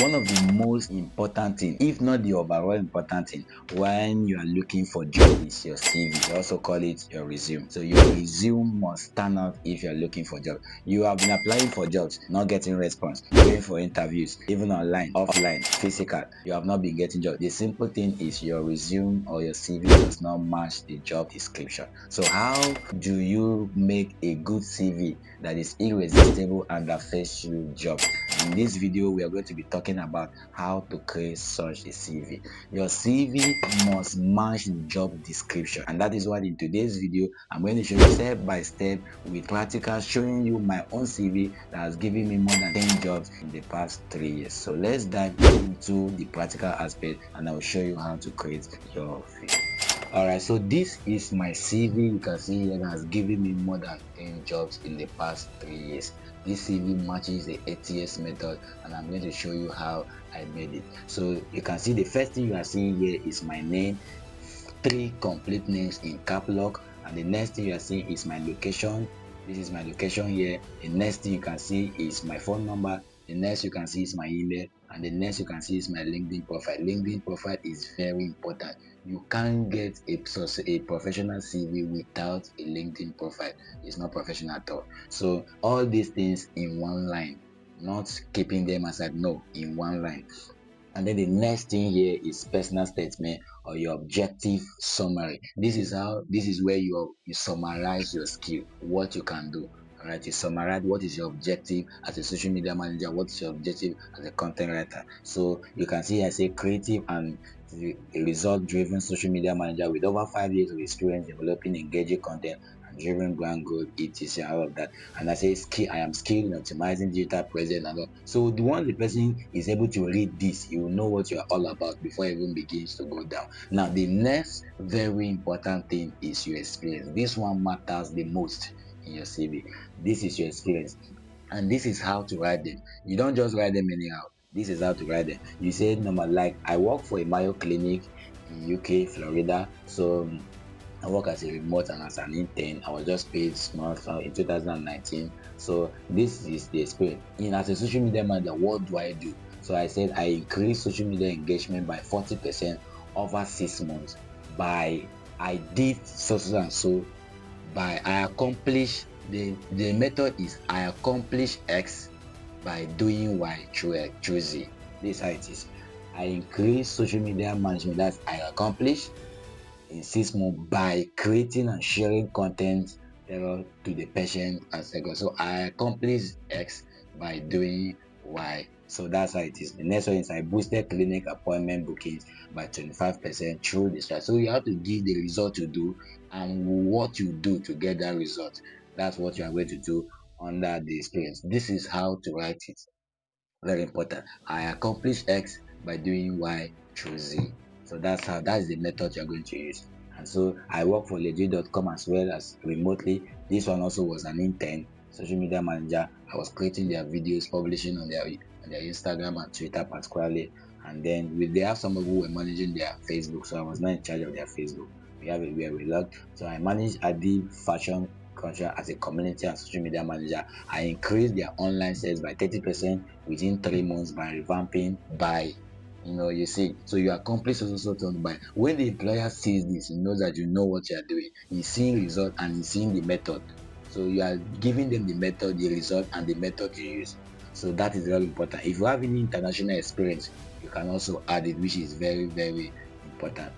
One of the most important thing, if not the overall important thing, when you are looking for job is your CV. We also call it your resume. So your resume must stand out if you are looking for job. You have been applying for jobs, not getting response, going for interviews, even online, offline, physical. You have not been getting job. The simple thing is your resume or your CV does not match the job description. So how do you make a good CV that is irresistible and that fetch you job? In this video, we are going to be talking about how to create such a CV. Your CV must match the job description, and that is what in today's video I'm going to show you step by step with practical, showing you my own CV that has given me more than 10 jobs in the past 3 years. So let's dive into the practical aspect and I will show you how to create your CV. Alright, so this is my CV. You can see here that has given me more than 10 jobs in the past 3 years. This CV matches the ATS method, and I'm going to show you how I made it. So you can see the first thing you are seeing here is my name, 3 complete names in cap lock, and the next thing you are seeing is my location. This is my location here. The next thing you can see is my phone number. The next you can see is my email, and the next you can see is my LinkedIn profile. LinkedIn profile is very important. You can't get a professional CV without a LinkedIn profile. It's not professional at all. So all these things in one line, not keeping them aside. No, in one line. And then the next thing here is personal statement or your objective summary. This is where you summarize your skill, what you can do. All right, you summarize what is your objective as a social media manager, what is your objective as a content writer. So you can see I say creative and result driven social media manager with over 5 years of experience developing engaging content and driven brand growth, etc. All of that. And I say skill, I am skilled in optimizing digital presence and all. So the one the person is able to read this, he will know what you are all about before it even begins to go down. Now, the next very important thing is your experience. This one matters the most in your CV. This is your experience, and this is how to write them. You don't just write them anyhow. This is how to write them. You say number like I work for a Mayo clinic in UK, Florida. So I work as a remote and as an intern. I was just paid small in 2019. So this is the experience. In as a social media manager, what do I do? So I said I increase social media engagement by 40% over 6 months. By I did so and so. By I accomplish the method is I accomplish X by doing Y through Z. This is how it is. I increase social media management. That's I accomplish in 6 months by creating and sharing content to the patient and second. So I accomplish X by doing Y. So that's how it is. The next one is I boosted clinic appointment bookings by 25% through this. So you have to give the result you do and what you do to get that result. That's what you are going to do under the experience. This is how to write it. Very important. I accomplish X by doing Y through Z. So that's the method you're going to use. And so I work for legit.com as well as remotely. This one also was an intern, social media manager. I was creating their videos, publishing on their Instagram and Twitter particularly. And then they have some who were managing their Facebook. So I was not in charge of their Facebook. We have a where we log. So I managed Adi Fashion Culture as a community and social media manager. I increased their online sales by 30% within 3 months by revamping by you see, so you accomplish also turn by when the employer sees this, he knows that you know what you are doing. He's seeing result and he's seeing the method. So you are giving them the method, the result, and the method you use. So that is very important. If you have any international experience, you can also add it, which is very, very important.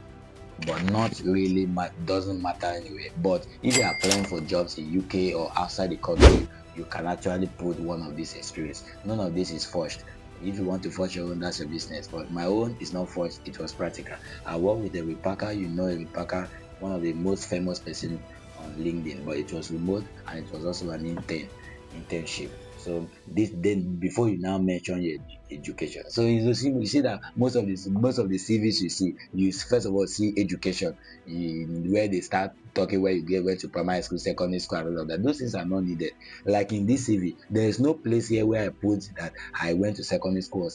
But not really doesn't matter anyway. But if you are applying for jobs in UK or outside the country, you can actually put one of these experience. None of this is forced. If you want to force your own, that's your business. But my own is not forced, it was practical. I work with Eric Parker, Eric Parker, one of the most famous person on LinkedIn, but it was remote and it was also an internship. So this then before you now mention your education. So you see that most of the CVs you see, you first of all see education where they start talking where you get went to primary school, secondary school, and all of that. Those things are not needed. Like in this CV, there is no place here where I put that I went to secondary school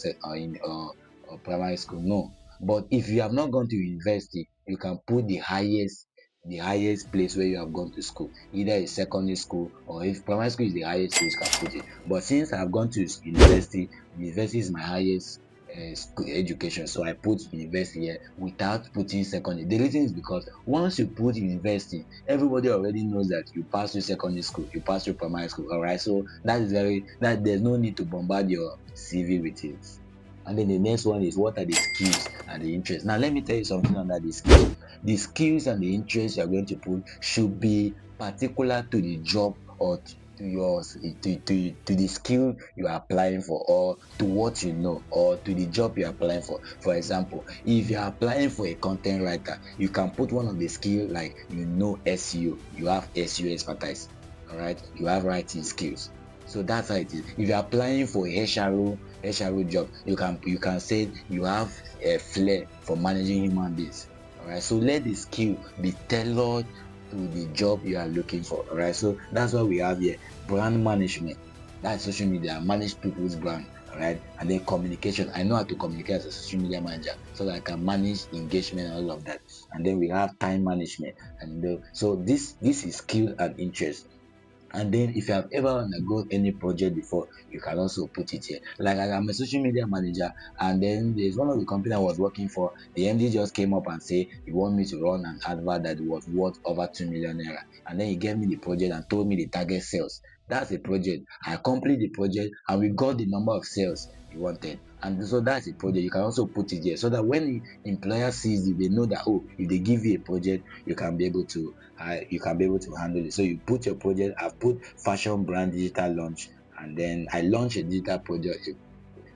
or primary school. No. But if you have not gone to university, you can put the highest place where you have gone to school, either a secondary school or if primary school is the highest, you can put it. But since I've gone to university, university is my highest school education, so I put university here without putting secondary. The reason is because once you put university, everybody already knows that you pass through secondary school, you pass through primary school, all right? So that there's no need to bombard your CV with it. And then the next one is, what are the skills and the interests? Now let me tell you something under the skills. The skills and the interests you are going to put should be particular to the job, or to yours, to the skill you are applying for, or to what you know, or to the job you are applying for. For example, if you are applying for a content writer, you can put one of the skill like, SEO, you have SEO expertise, all right, you have writing skills. So that's how it is. If you're applying for a HRO job, you can say you have a flair for managing human beings. All right. So let the skill be tailored to the job you are looking for. All right. So that's what we have here. Brand management. That's social media. Manage people's brand. All right. And then communication. I know how to communicate as a social media manager, so that I can manage engagement and all of that. And then we have time management. And so this is skill and interest. And then if you have ever undergone any project before, you can also put it here. Like, I'm a social media manager, and then there's one of the company I was working for. The MD just came up and say he want me to run an advert that was worth over 2 million naira. And then he gave me the project and told me the target sales. That's a project. I completed the project and we got the number of sales he wanted. And so that's a project. You can also put it here, so that when the employer sees it, they know that, oh, if they give you a project, you can be able to handle it. So you put your project. I've put fashion brand digital launch, and then I launched a digital project,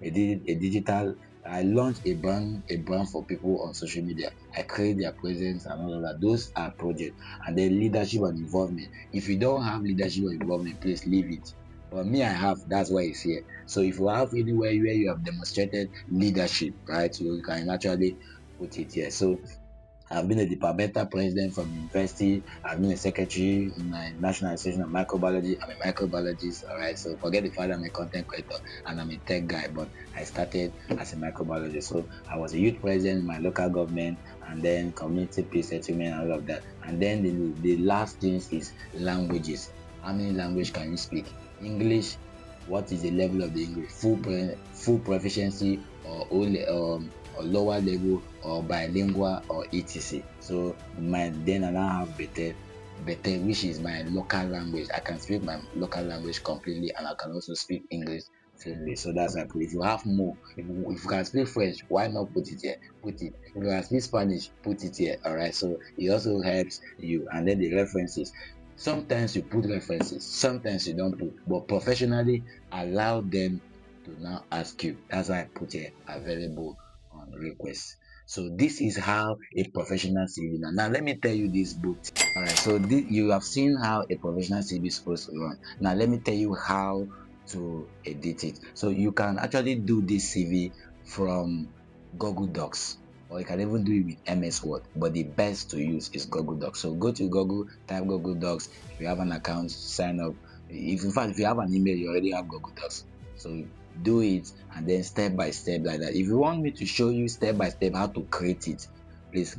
a digital. I launched a brand for people on social media. I create their presence and all of that. Those are projects. And then leadership and involvement. If you don't have leadership or involvement, please leave it. But me, I have. That's why it's here. So if you have anywhere where you have demonstrated leadership, right, you can actually put it here. So I've been a departmental president from university. I've been a secretary in my National Association of Microbiology. I'm a microbiologist, all right? So forget the fact I'm a content creator and I'm a tech guy, but I started as a microbiologist. So I was a youth president in my local government, and then community peace settlement and all of that. And then the last thing is languages. How many language can you speak? English. What is the level of the English? Full proficiency, or lower level, or bilingual, or etc. So then I now have better, which is my local language. I can speak my local language completely, and I can also speak English fluently. So that's why I put. If you have more, if you can speak French, why not put it here? Put it. If you can speak Spanish, put it here. All right. So it also helps you. And then the references. Sometimes you put references, sometimes you don't put, but professionally allow them to now ask you. That's why I put here available on request. So this is how a professional CV. Now let me tell you this book. All right. So you have seen how a professional CV is supposed to run. Now let me tell you how to edit it. So you can actually do this CV from Google Docs, or you can even do it with MS Word. But the best to use is Google Docs. So go to Google, type Google Docs. If you have an account, sign up. If in fact, if you have an email, you already have Google Docs. So do it, and then step by step like that. If you want me to show you step by step how to create it, please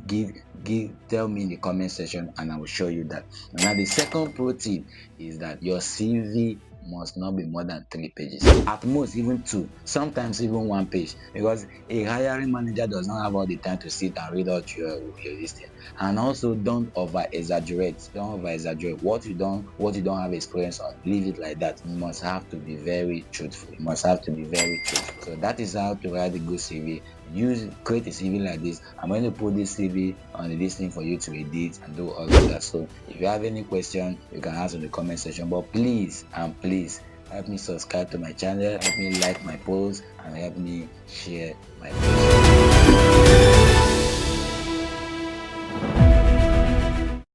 tell me in the comment section, and I will show you that. And now the second pro tip is that your CV must not be more than 3 pages, at most even 2, sometimes even 1 page, because a hiring manager does not have all the time to sit and read out your listing. And also, don't over exaggerate what you don't have experience on. Leave it like that. You must have to be very truthful. So that is how to write a good CV. Create a CV like this. I'm going to put this CV on the listing for you to edit and do all of that. So if you have any question, you can ask in the comment section. But please help me subscribe to my channel, help me like my post, and help me share my post.